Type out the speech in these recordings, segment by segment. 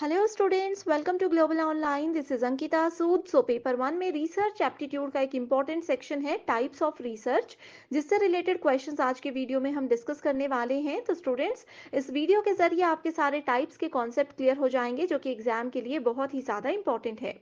Hello students, welcome to global online. This is Ankita Sood. So paper one में research aptitude का एक important section है types of research, जिससे related questions आज के वीडियो में हम डिस्कस करने वाले हैं। तो स्टूडेंट्स, इस वीडियो के जरिए आपके सारे टाइप्स के कॉन्सेप्ट क्लियर हो जाएंगे, जो कि एग्जाम के लिए बहुत ही ज़्यादा इंपॉर्टेंट है।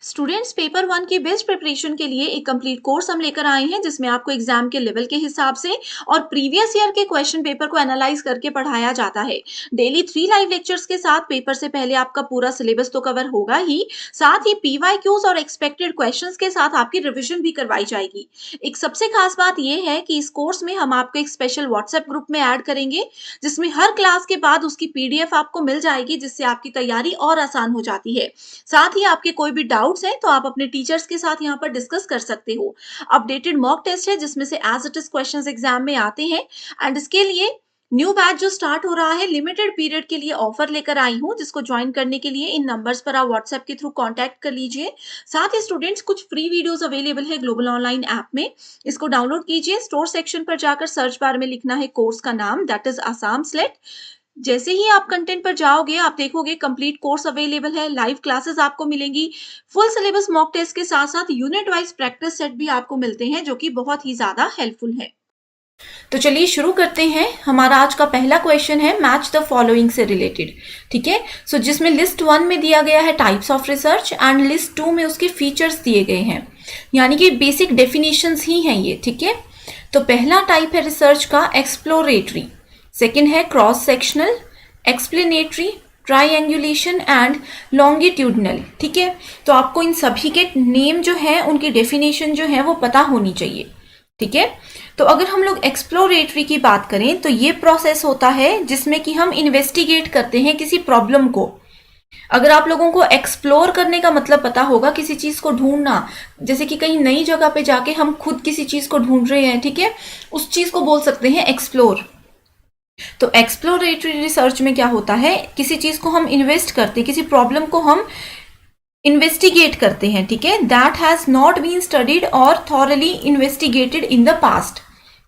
स्टूडेंट्स, पेपर वन की बेस्ट प्रिपरेशन के लिए एक कंप्लीट कोर्स हम लेकर आए हैं, जिसमें आपको एग्जाम के लेवल के हिसाब से और प्रीवियस ईयर के क्वेश्चन पेपर को एनालाइज करके पढ़ाया जाता है। डेली 3 लाइव लेक्चर्स के साथ पेपर से पहले आपका पूरा सिलेबस तो कवर होगा ही, साथ ही पीवाईक्यूज और एक्सपेक्टेड क्वेश्चंस के साथ आपकी रिविजन भी करवाई जाएगी। एक सबसे खास बात यह है कि इस कोर्स में हम आपको एक स्पेशल व्हाट्सएप ग्रुप में ऐड करेंगे, जिसमें हर क्लास के बाद उसकी पीडीएफ आपको मिल जाएगी, जिससे आपकी तैयारी और आसान हो जाती है। साथ ही आपके कोई भी डाउट्स है तो आप अपने टीचर्स के साथ यहाँ पर डिस्कस कर सकते हो। अपडेटेड मॉक टेस्ट है, जिसमें से as it is questions exam में आते हैं। एंड इसके लिए न्यू बैच जो स्टार्ट हो रहा है, लिमिटेड पीरियड के लिए ऑफर लेकर आई हूँ, जिसको ज्वाइन करने के लिए इन नंबर्स पर आप व्हाट्सएप के थ्रू कांटेक्ट कर लीजिए। साथ ही स्टूडेंट्स, कुछ फ्री वीडियोस अवेलेबल है ग्लोबल ऑनलाइन ऐप में, इसको डाउनलोड कीजिए। स्टोर सेक्शन पर जाकर सर्च बार में लिखना है कोर्स का नाम, दैट इज आसाम स्लेट। जैसे ही आप कंटेंट पर जाओगे, आप देखोगे कंप्लीट कोर्स अवेलेबल है, लाइव क्लासेस आपको मिलेंगी, फुल सिलेबस मॉक टेस्ट के साथ साथ यूनिट वाइज प्रैक्टिस सेट भी आपको मिलते हैं, जो कि बहुत ही ज्यादा हेल्पफुल है। तो चलिए शुरू करते हैं। हमारा आज का पहला क्वेश्चन है मैच द फॉलोइंग से रिलेटेड। ठीक है, सो जिसमें लिस्ट 1 में दिया गया है types of research and list 2 में उसके फीचर्स दिए गए हैं, यानी कि बेसिक डेफिनेशंस ही हैं ये। ठीक है, तो पहला टाइप है रिसर्च का एक्सप्लोरेटरी, सेकंड है cross sectional, explanatory, triangulation and longitudinal. ठीक है, तो आपको इन सभी के नेम जो है, उनकी डेफिनेशन जो है वो पता होनी चाहिए। ठीक है, तो अगर हम लोग एक्सप्लोरेटरी की बात करें तो ये प्रोसेस होता है जिसमें कि हम इन्वेस्टिगेट करते हैं किसी प्रॉब्लम को। अगर आप लोगों को एक्सप्लोर करने का मतलब पता होगा, किसी चीज को ढूंढना, जैसे कि कहीं नई जगह पे जाके हम खुद किसी चीज को ढूंढ रहे हैं, ठीक है, उस चीज को बोल सकते हैं एक्सप्लोर। तो एक्सप्लोरेटरी रिसर्च में क्या होता है, किसी चीज को हम इन्वेस्ट करते हैं, किसी प्रॉब्लम को हम इन्वेस्टिगेट करते हैं। ठीक है, that has not been studied और thoroughly investigated in the past,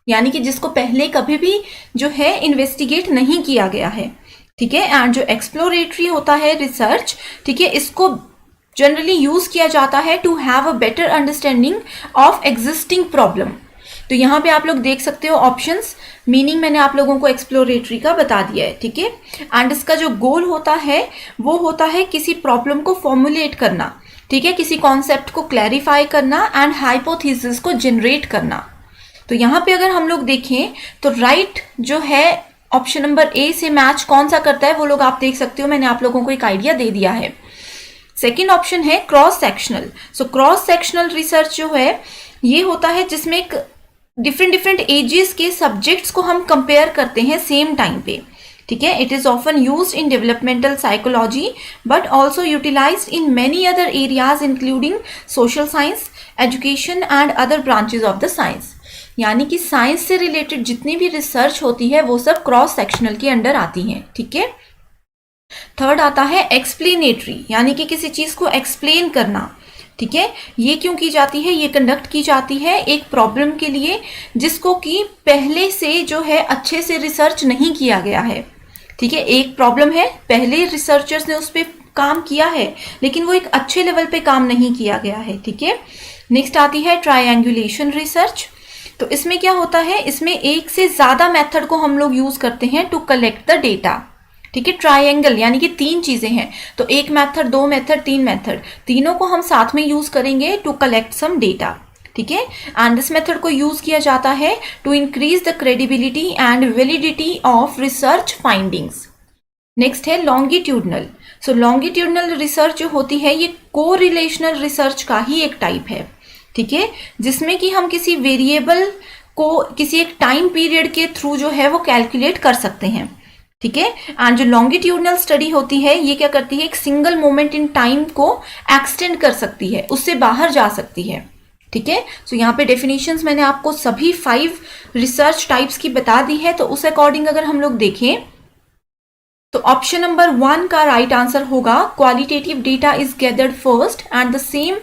यानी कि जिसको पहले कभी भी जो है इन्वेस्टिगेट नहीं किया गया है। ठीक है, एंड जो एक्सप्लोरेटरी होता है रिसर्च, ठीक है, इसको जनरली यूज किया जाता है to have a better understanding of existing problem. तो यहाँ पे आप लोग देख सकते हो ऑप्शंस, मीनिंग मैंने आप लोगों को एक्सप्लोरेटरी का बता दिया है। ठीक है, एंड इसका जो गोल होता है वो होता है किसी प्रॉब्लम को फॉर्मुलेट करना, ठीक है, किसी कॉन्सेप्ट को क्लैरिफाई करना एंड हाइपोथेसिस को जनरेट करना। तो यहाँ पे अगर हम लोग देखें तो राइट जो है ऑप्शन नंबर ए से मैच कौन सा करता है वो लोग आप देख सकते हो, मैंने आप लोगों को एक आइडिया दे दिया है। सेकेंड ऑप्शन है cross sectional. So cross sectional research जो है ये होता है जिसमें एक डिफरेंट एजेस के सब्जेक्ट्स को हम कंपेयर करते हैं सेम टाइम पे। ठीक है, it is often used in developmental psychology but also utilized in many other areas including social science, education and other branches of the science. यानी कि साइंस से रिलेटेड जितनी भी रिसर्च होती है वो सब क्रॉस सेक्शनल के अंडर आती है। ठीक है, थर्ड आता है एक्सप्लेनेटरी, यानी कि किसी चीज को एक्सप्लेन करना। ठीक है, ये क्यों की जाती है, ये कंडक्ट की जाती है एक प्रॉब्लम के लिए जिसको कि पहले से जो है अच्छे से रिसर्च नहीं किया गया है। ठीक है, एक प्रॉब्लम है, पहले रिसर्चर्स ने उस पर काम किया है लेकिन वो एक अच्छे लेवल पे काम नहीं किया गया है। ठीक है, नेक्स्ट आती है ट्रायंगुलेशन रिसर्च। तो इसमें क्या होता है, इसमें एक से ज्यादा मेथड को हम लोग यूज करते हैं टू कलेक्ट द डेटा। ठीक है, ट्रायंगल यानी कि 3 चीजें हैं, तो 1 मेथड, 2 मेथड, 3 मेथड, तीनों को हम साथ में यूज करेंगे टू कलेक्ट सम डेटा। ठीक है, एंड दिस मेथड को यूज किया जाता है to increase the credibility and validity of research findings. Next है लॉन्गिट्यूडनल। सो लॉन्गिट्यूडनल रिसर्च जो होती है ये कोरिलेशनल रिसर्च का ही एक टाइप है। ठीक है, जिसमें कि हम किसी वेरिएबल को किसी एक टाइम पीरियड के थ्रू जो है वो कैलकुलेट कर सकते हैं। ठीक है, एंड जो लॉन्गिट्यूडनल स्टडी होती है ये क्या करती है, एक सिंगल मोमेंट इन टाइम को एक्सटेंड कर सकती है, उससे बाहर जा सकती है। ठीक है, सो यहाँ पे डेफिनेशंस मैंने आपको सभी 5 रिसर्च टाइप्स की बता दी है। तो उस अकॉर्डिंग अगर हम लोग देखें तो ऑप्शन नंबर 1 का राइट आंसर होगा qualitative data is gathered first and the same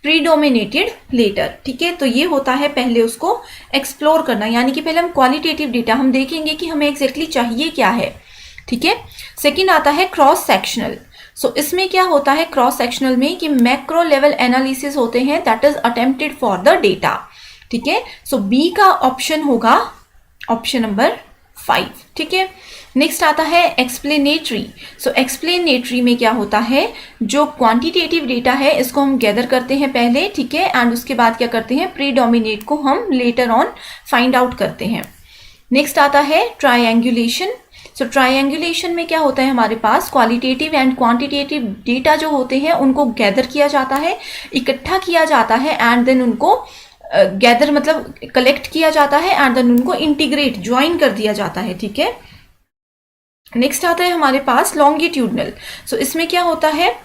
predominated later. ठीक है, तो ये होता है पहले उसको एक्सप्लोर करना, यानी कि पहले हम क्वालिटेटिव डेटा हम देखेंगे कि हमें एग्जैक्टली चाहिए क्या है। ठीक है। सेकंड आता है क्रॉस सेक्शनल। सो इसमें क्या होता है क्रॉस सेक्शनल में कि मैक्रो लेवल एनालिसिस होते हैं, that is attempted for the data. ठीक है, सो बी का ऑप्शन होगा ऑप्शन नंबर 5। ठीक है, नेक्स्ट आता है एक्सप्लेनेटरी। सो एक्सप्लेनेटरी में क्या होता है, जो क्वांटिटेटिव डेटा है इसको हम गैदर करते हैं पहले, ठीक है, एंड उसके बाद क्या करते हैं, प्रीडोमिनेट को हम लेटर ऑन फाइंड आउट करते हैं। नेक्स्ट आता है ट्रायंगुलेशन। सो ट्रायंगुलेशन में क्या होता है, हमारे पास क्वालिटेटिव एंड क्वांटिटेटिव डेटा जो होते हैं उनको गैदर किया जाता है, इकट्ठा किया जाता है, एंड देन उनको गैदर मतलब कलेक्ट किया जाता है, एंड देन उनको इंटीग्रेट ज्वाइन कर दिया जाता है। ठीक है, नेक्स्ट आता है हमारे पास लॉन्गिट्यूडनल। सो इसमें क्या होता है,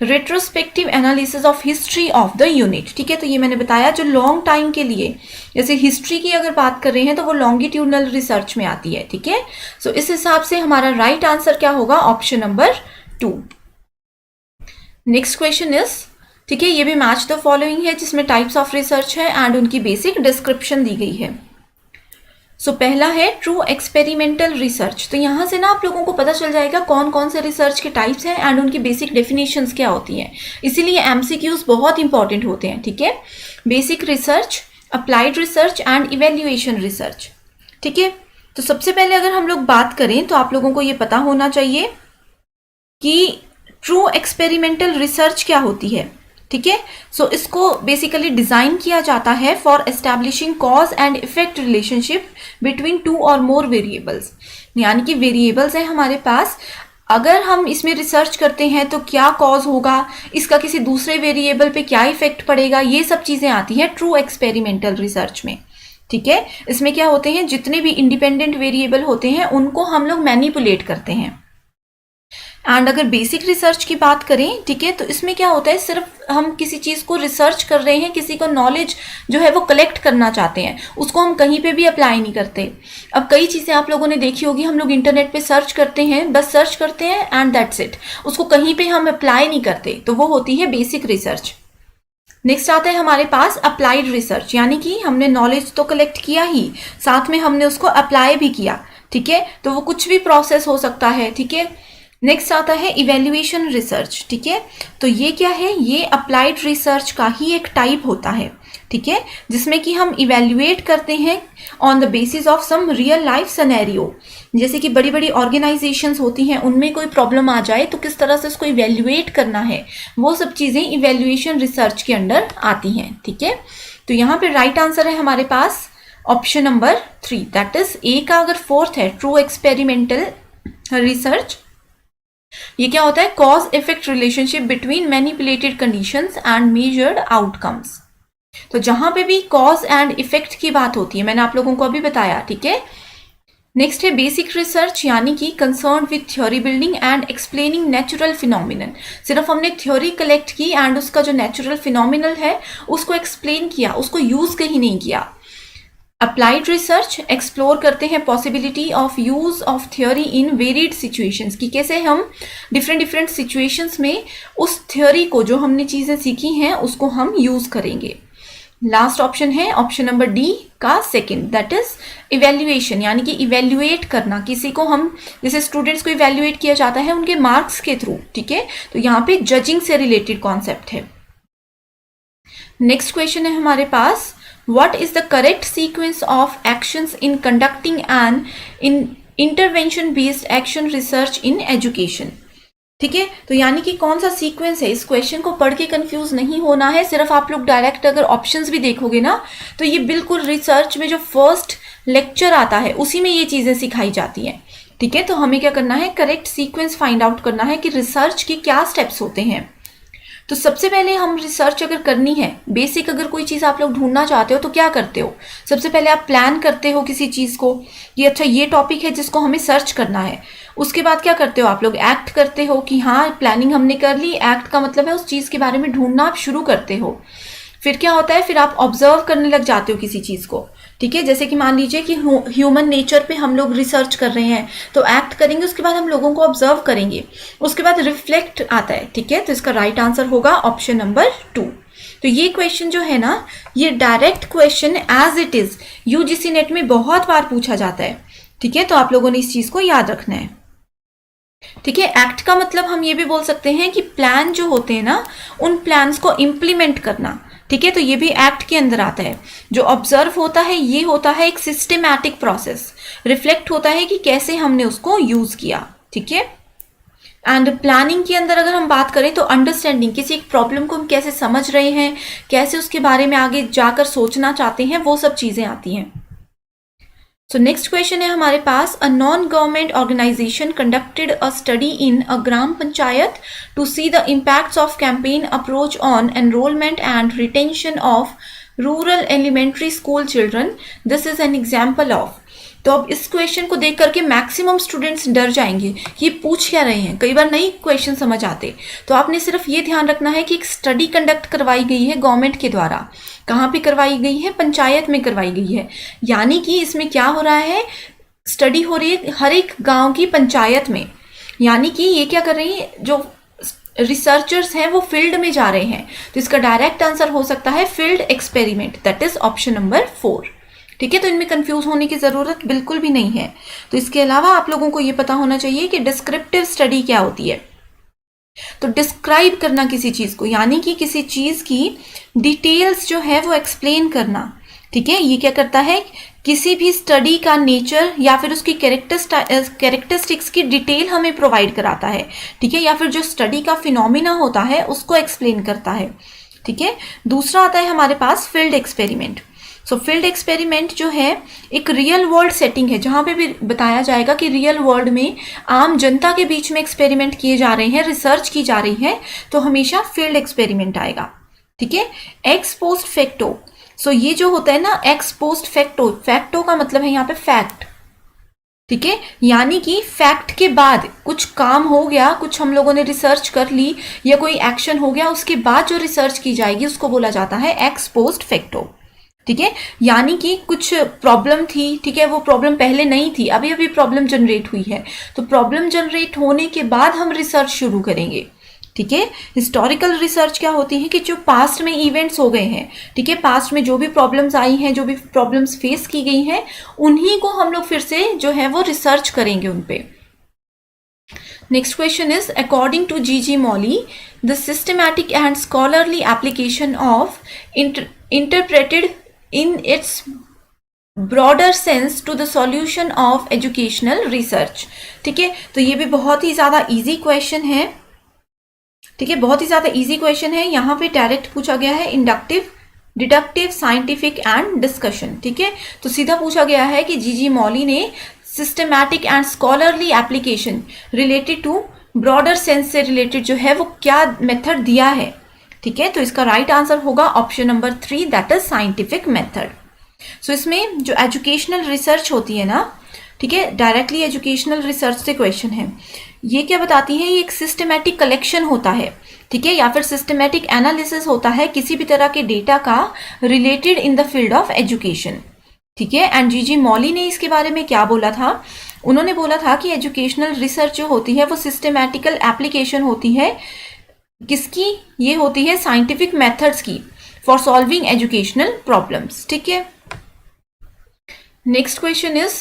retrospective analysis of history of the unit. ठीक है, तो ये मैंने बताया जो लॉन्ग टाइम के लिए, जैसे हिस्ट्री की अगर बात कर रहे हैं तो वो लॉन्गिट्यूडनल रिसर्च में आती है। ठीक है, सो इस हिसाब से हमारा राइट आंसर क्या होगा, option number 2। Next question is, ठीक है, ये भी मैच द फॉलोइंग है जिसमें टाइप्स ऑफ रिसर्च है एंड उनकी बेसिक डिस्क्रिप्शन दी गई है। सो पहला है ट्रू एक्सपेरिमेंटल रिसर्च। तो यहाँ से ना आप लोगों को पता चल जाएगा कौन कौन से रिसर्च के टाइप्स हैं एंड उनकी बेसिक डेफिनेशंस क्या होती हैं, इसीलिए एमसीक्यूज बहुत इंपॉर्टेंट होते हैं। ठीक है, basic research, applied research and evaluation research. ठीक है, तो सबसे पहले अगर हम लोग बात करें तो आप लोगों को ये पता होना चाहिए कि ट्रू एक्सपेरिमेंटल रिसर्च क्या होती है। ठीक है, सो इसको बेसिकली डिजाइन किया जाता है for establishing cause and effect relationship between 2 और मोर वेरिएबल्स। यानी कि वेरिएबल्स हैं हमारे पास, अगर हम इसमें रिसर्च करते हैं तो क्या कॉज होगा, इसका किसी दूसरे वेरिएबल पे क्या इफेक्ट पड़ेगा, ये सब चीजें आती हैं ट्रू एक्सपेरिमेंटल रिसर्च में। ठीक है, इसमें क्या होते हैं, जितने भी इंडिपेंडेंट वेरिएबल होते हैं उनको हम लोग मैनिपुलेट करते हैं। एंड अगर बेसिक रिसर्च की बात करें, ठीक है, तो इसमें क्या होता है, सिर्फ हम किसी चीज़ को रिसर्च कर रहे हैं, किसी को नॉलेज जो है वो कलेक्ट करना चाहते हैं, उसको हम कहीं पे भी अप्लाई नहीं करते। अब कई चीज़ें आप लोगों ने देखी होगी, हम लोग इंटरनेट पे सर्च करते हैं, बस सर्च करते हैं एंड दैट्स इट, उसको कहीं पे हम अप्लाई नहीं करते, तो वो होती है बेसिक रिसर्च। नेक्स्ट आता है हमारे पास अप्लाइड रिसर्च, यानी कि हमने नॉलेज तो कलेक्ट किया ही, साथ में हमने उसको अप्लाई भी किया। ठीक है, तो वो कुछ भी प्रोसेस हो सकता है। ठीक है, नेक्स्ट आता है इवेल्युएशन रिसर्च। ठीक है, तो ये क्या है, ये अप्लाइड रिसर्च का ही एक टाइप होता है। ठीक है, जिसमें कि हम इवेल्युएट करते हैं on the basis of some real life scenario. जैसे कि बड़ी बड़ी ऑर्गेनाइजेशंस होती हैं, उनमें कोई प्रॉब्लम आ जाए तो किस तरह से उसको इवेल्युएट करना है, वो सब चीज़ें इवेल्युएशन रिसर्च के अंडर आती हैं। ठीक है, तो यहाँ पे राइट आंसर है हमारे पास option number 3, that is a का अगर 4th है ट्रू एक्सपेरिमेंटल रिसर्च। ये क्या होता है, cause effect relationship between manipulated conditions and measured outcomes. तो जहां पे भी कॉज एंड इफेक्ट की बात होती है, मैंने आप लोगों को अभी बताया। ठीक है, नेक्स्ट है बेसिक रिसर्च, यानी कि concern with theory building and explaining natural phenomenon. सिर्फ हमने थ्योरी कलेक्ट की एंड उसका जो नेचुरल फिनोमिनल है उसको एक्सप्लेन किया, उसको यूज कहीं नहीं किया। अप्लाइड रिसर्च एक्सप्लोर करते हैं possibility of use of theory in varied situations, कि कैसे हम डिफरेंट सिचुएशंस में उस थ्योरी को, जो हमने चीज़ें सीखी हैं, उसको हम यूज करेंगे। लास्ट ऑप्शन है ऑप्शन नंबर डी का 2nd, दैट इज इवेल्युएशन, यानी कि इवेल्युएट करना, किसी को हम, जैसे स्टूडेंट्स को इवेल्युएट किया जाता है उनके मार्क्स के थ्रू। ठीक है, तो यहाँ पे जजिंग से रिलेटेड कॉन्सेप्ट है। नेक्स्ट क्वेश्चन है हमारे पास, what is the correct sequence of actions in conducting an intervention based action research in education। ठीक है, तो यानी कि कौन सा सीक्वेंस है, इस क्वेश्चन को पढ़ के कंफ्यूज नहीं होना है। सिर्फ आप लोग डायरेक्ट अगर ऑप्शंस भी देखोगे ना, तो ये बिल्कुल रिसर्च में जो फर्स्ट लेक्चर आता है उसी में ये चीजें सिखाई जाती हैं। ठीक है, तो हमें क्या करना है, करेक्ट सीक्वेंस फाइंड आउट करना है कि रिसर्च के क्या स्टेप्स होते हैं। तो सबसे पहले हम रिसर्च अगर करनी है, बेसिक अगर कोई चीज़ आप लोग ढूंढना चाहते हो तो क्या करते हो, सबसे पहले आप प्लान करते हो किसी चीज़ को, ये अच्छा ये टॉपिक है जिसको हमें सर्च करना है। उसके बाद क्या करते हो, आप लोग एक्ट करते हो कि हाँ प्लानिंग हमने कर ली, एक्ट का मतलब है उस चीज़ के बारे में ढूंढना आप शुरू करते हो। फिर क्या होता है, फिर आप ऑब्जर्व करने लग जाते हो किसी चीज़ को। ठीक है, जैसे कि मान लीजिए कि ह्यूमन नेचर पे हम लोग रिसर्च कर रहे हैं, तो एक्ट करेंगे, उसके बाद हम लोगों को ऑब्जर्व करेंगे, उसके बाद रिफ्लेक्ट आता है। ठीक है, तो इसका राइट आंसर होगा ऑप्शन नंबर 2। तो ये क्वेश्चन जो है ना, ये direct question as it is UGC NET में बहुत बार पूछा जाता है। ठीक है, तो आप लोगों ने इस चीज़ को याद रखना है। ठीक है, एक्ट का मतलब हम ये भी बोल सकते हैं कि प्लान जो होते हैं ना, उन प्लान्स को इम्प्लीमेंट करना। ठीक है, तो ये भी एक्ट के अंदर आता है। जो ऑब्जर्व होता है ये होता है एक सिस्टमैटिक प्रोसेस, रिफ्लेक्ट होता है कि कैसे हमने उसको यूज किया। ठीक है, एंड प्लानिंग के अंदर अगर हम बात करें तो अंडरस्टैंडिंग, किसी एक प्रॉब्लम को हम कैसे समझ रहे हैं, कैसे उसके बारे में आगे जाकर सोचना चाहते हैं, वो सब चीजें आती हैं। सो नेक्स्ट क्वेश्चन है हमारे पास, a non government organisation conducted a study in a gram panchayat to see the impacts of campaign approach on enrolment and retention of rural elementary school children, this is an example of. तो अब इस question को देख करके maximum students डर जाएंगे कि ये पूछ क्या रहे हैं, कई बार नहीं क्वेश्चन समझ आते। तो आपने सिर्फ ये ध्यान रखना है कि एक स्टडी कंडक्ट करवाई गई है गवर्नमेंट के द्वारा। कहाँ पे करवाई गई है? पंचायत में करवाई गई है। यानी कि इसमें क्या हो रहा है, स्टडी हो रही है हर एक गांव की पंचायत में। यानी कि ये क्या कर रही है, जो रिसर्चर्स हैं वो फील्ड में जा रहे हैं। तो इसका डायरेक्ट आंसर हो सकता है field experiment, that is option number 4। ठीक है, तो इनमें कंफ्यूज होने की जरूरत बिल्कुल भी नहीं है। तो इसके अलावा आप लोगों को ये पता होना चाहिए कि डिस्क्रिप्टिव स्टडी क्या होती है। तो डिस्क्राइब करना किसी चीज को, यानी कि किसी चीज की डिटेल्स जो है वो एक्सप्लेन करना। ठीक है, ये क्या करता है, किसी भी स्टडी का नेचर या फिर उसकी कैरेक्टरिस्टिक्स की डिटेल हमें प्रोवाइड कराता है। ठीक है, या फिर जो स्टडी का फिनोमिना होता है उसको एक्सप्लेन करता है। ठीक है, दूसरा आता है हमारे पास field experiment. So field experiment जो है एक रियल वर्ल्ड सेटिंग है, जहां पे भी बताया जाएगा कि रियल वर्ल्ड में आम जनता के बीच में एक्सपेरिमेंट किए जा रहे हैं, रिसर्च की जा रही है, तो हमेशा फील्ड एक्सपेरिमेंट आएगा। ठीक है, एक्स पोस्ट फैक्टो। सो ये जो होता है ना एक्स पोस्ट फैक्टो, फैक्टो का मतलब है यहाँ पे फैक्ट। ठीक है, यानी कि फैक्ट के बाद कुछ काम हो गया, कुछ हम लोगों ने रिसर्च कर ली या कोई एक्शन हो गया, उसके बाद जो रिसर्च की जाएगी उसको बोला जाता है एक्स पोस्ट फैक्टो। ठीक है, यानी कि कुछ प्रॉब्लम थी, ठीक है, वो प्रॉब्लम पहले नहीं थी, अभी अभी प्रॉब्लम जनरेट हुई है, तो प्रॉब्लम जनरेट होने के बाद हम रिसर्च शुरू करेंगे। ठीक है, हिस्टोरिकल रिसर्च क्या होती है कि जो पास्ट में इवेंट्स हो गए हैं, ठीक है, पास्ट में जो भी प्रॉब्लम्स आई हैं, जो भी प्रॉब्लम्स फेस की गई हैं, उन्हीं को हम लोग फिर से जो है वो रिसर्च करेंगे उन पे। Next question is, according to G Mouly, the systematic and scholarly application of interpreted in its broader sense to the solution of educational research। ठीक है, तो ये भी बहुत ही ज्यादा इजी क्वेश्चन है। ठीक है, बहुत ही ज्यादा इजी क्वेश्चन है। यहाँ पे डायरेक्ट पूछा गया है inductive, deductive, scientific and discussion. ठीक है, तो सीधा पूछा गया है कि जी मॉली ने systematic and scholarly application related to broader sense से रिलेटेड जो है वो क्या मेथड दिया है। ठीक है, तो इसका राइट आंसर होगा option number 3, that is scientific method. So इसमें जो एजुकेशनल रिसर्च होती है ना, ठीक है, डायरेक्टली एजुकेशनल रिसर्च से क्वेश्चन है, ये क्या बताती है, ये एक सिस्टमैटिक कलेक्शन होता है। ठीक है, या फिर सिस्टमैटिक एनालिसिस होता है किसी भी तरह के डेटा का related in the field of education. ठीक है, एंड जी मॉली ने इसके बारे में क्या बोला था, उन्होंने बोला था कि एजुकेशनल रिसर्च जो होती है वो सिस्टमैटिकल एप्लीकेशन होती है, किसकी, ये होती है साइंटिफिक मेथड्स की, फॉर सॉल्विंग एजुकेशनल प्रॉब्लम्स। ठीक है, next question is,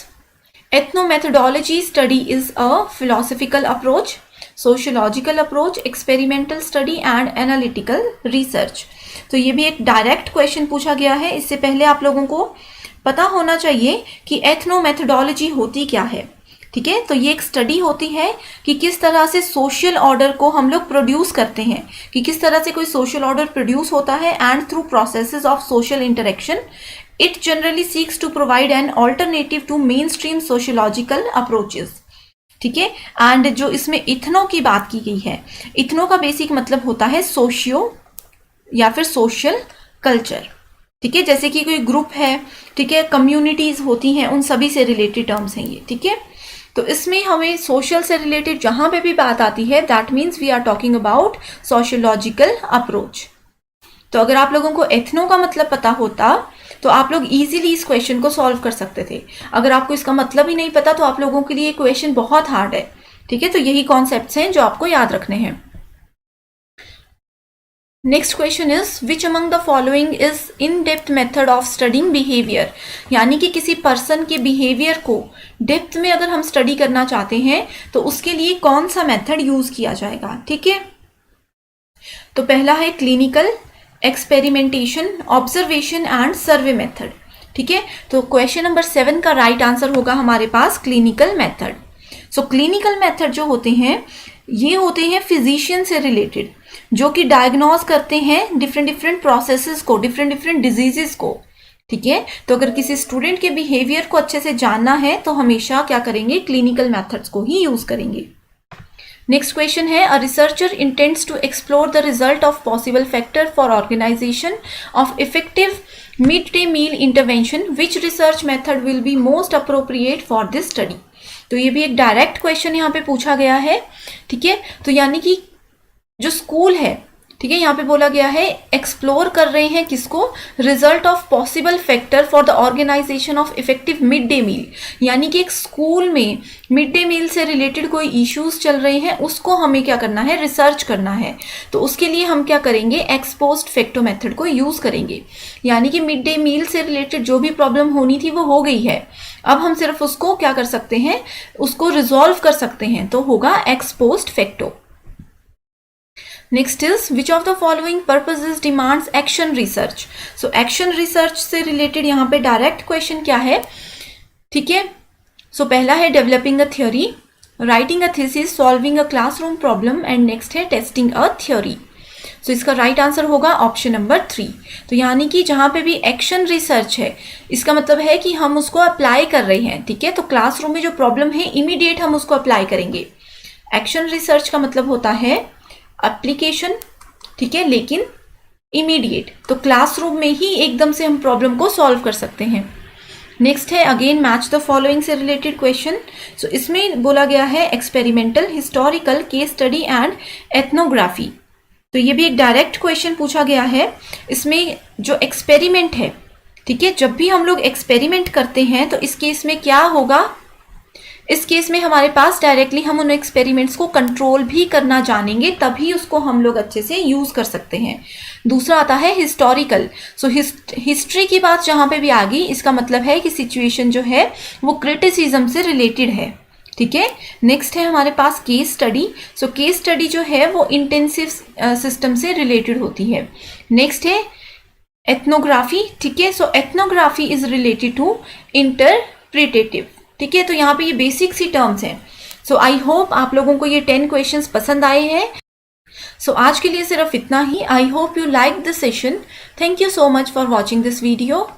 ethnomethodology study is a philosophical approach, sociological approach, experimental study and analytical research. तो ये भी एक डायरेक्ट क्वेश्चन पूछा गया है। इससे पहले आप लोगों को पता होना चाहिए कि एथनोमेथोडोलॉजी होती क्या है। ठीक है, तो ये एक स्टडी होती है कि किस तरह से सोशल ऑर्डर को हम लोग प्रोड्यूस करते हैं, कि किस तरह से कोई सोशल ऑर्डर प्रोड्यूस होता है, and through processes of social interaction it generally seeks to provide an alternative to mainstream sociological approaches. ठीक है, एंड जो इसमें इथनो की बात की गई है, इथनो का बेसिक मतलब होता है सोशियो या फिर सोशल कल्चर। ठीक है, जैसे कि कोई ग्रुप है, ठीक है, कम्युनिटीज होती हैं, उन सभी से रिलेटेड टर्म्स हैं ये। ठीक है, तो इसमें हमें सोशल से रिलेटेड जहां पे भी बात आती है, that means we are talking about sociological approach. तो अगर आप लोगों को एथनो का मतलब पता होता तो आप लोग इजीली इस क्वेश्चन को सॉल्व कर सकते थे। अगर आपको इसका मतलब ही नहीं पता तो आप लोगों के लिए क्वेश्चन बहुत हार्ड है। ठीक है, तो यही कॉन्सेप्ट्स हैं जो आपको याद रखने हैं। Next question is which among the following is in depth method of studying behaviour, यानी कि किसी पर्सन के बिहेवियर को डेप्थ में अगर हम स्टडी करना चाहते हैं तो उसके लिए कौन सा मेथड यूज किया जाएगा। ठीक है, तो पहला है clinical, experimentation, observation and survey method. ठीक है, तो क्वेश्चन नंबर 7 का राइट आंसर होगा हमारे पास clinical method. So clinical method जो होते हैं ये होते हैं फिजिशियन से रिलेटेड, जो कि डायग्नोज करते हैं डिफरेंट प्रोसेसेस को, डिफरेंट डिजीजेस को। ठीक है, तो अगर किसी स्टूडेंट के बिहेवियर को अच्छे से जानना है तो हमेशा क्या करेंगे, क्लिनिकल मेथड्स को ही यूज करेंगे। नेक्स्ट क्वेश्चन है a researcher intends to explore the result of possible factor for organization of effective mid day meal intervention, which research method will be most appropriate for this study. तो ये भी एक direct question यहाँ पे पूछा गया है। ठीक है, तो यानी कि जो स्कूल है, ठीक है, यहाँ पे बोला गया है एक्सप्लोर कर रहे हैं किसको, result of possible factor for the organization of effective mid day meal, यानी कि एक स्कूल में मिड डे मील से रिलेटेड कोई इश्यूज चल रहे हैं उसको हमें क्या करना है, रिसर्च करना है। तो उसके लिए हम क्या करेंगे, एक्स पोस्ट फैक्टो मेथड को यूज करेंगे, यानी कि मिड डे मील से रिलेटेड जो भी प्रॉब्लम होनी थी वो हो गई है, अब हम सिर्फ उसको क्या कर सकते हैं, उसको रिजॉल्व कर सकते हैं, तो होगा x post facto. Next is which of the following purposes demands action research. So action research से रिलेटेड यहाँ पे डायरेक्ट क्वेश्चन क्या है। ठीक है, सो पहला है developing a theory, writing a thesis, solving a classroom problem and next है टेस्टिंग अ थ्योरी। सो इसका राइट आंसर होगा ऑप्शन नंबर 3। तो यानी कि जहाँ पे भी एक्शन रिसर्च है इसका मतलब है कि हम उसको अप्लाई कर रहे हैं। ठीक है, तो क्लासरूम में जो प्रॉब्लम है इमीडिएट हम उसको अप्लाई करेंगे। एक्शन रिसर्च का मतलब होता है एप्लीकेशन, ठीक है, लेकिन इमीडिएट, तो क्लासरूम में ही एकदम से हम प्रॉब्लम को सॉल्व कर सकते हैं। नेक्स्ट है अगेन मैच द फॉलोइंग से रिलेटेड क्वेश्चन। सो इसमें बोला गया है experimental, historical, case study and ethnography. तो ये भी एक डायरेक्ट क्वेश्चन पूछा गया है। इसमें जो एक्सपेरिमेंट है, ठीक है, जब भी हम लोग एक्सपेरिमेंट करते हैं तो इस केस में क्या होगा, इस केस में हमारे पास डायरेक्टली हम उन एक्सपेरिमेंट्स को कंट्रोल भी करना जानेंगे, तभी उसको हम लोग अच्छे से यूज कर सकते हैं। दूसरा आता है हिस्टोरिकल। सो हिस्ट्री की बात जहां पे भी आ गई इसका मतलब है कि सिचुएशन जो है वो क्रिटिसिज्म से रिलेटेड है। ठीक है, नेक्स्ट है हमारे पास case study. So case study जो है वो इंटेंसिव सिस्टम से रिलेटेड होती है। नेक्स्ट है एथनोग्राफी। ठीक है, so ethnography is related to interpretative. ठीक है, तो यहाँ पे ये बेसिक सी टर्म्स हैं। सो आई होप आप लोगों को ये 10 क्वेश्चंस पसंद आए हैं। सो आज के लिए सिर्फ इतना ही। I hope you like this session. Thank you so much for watching this video.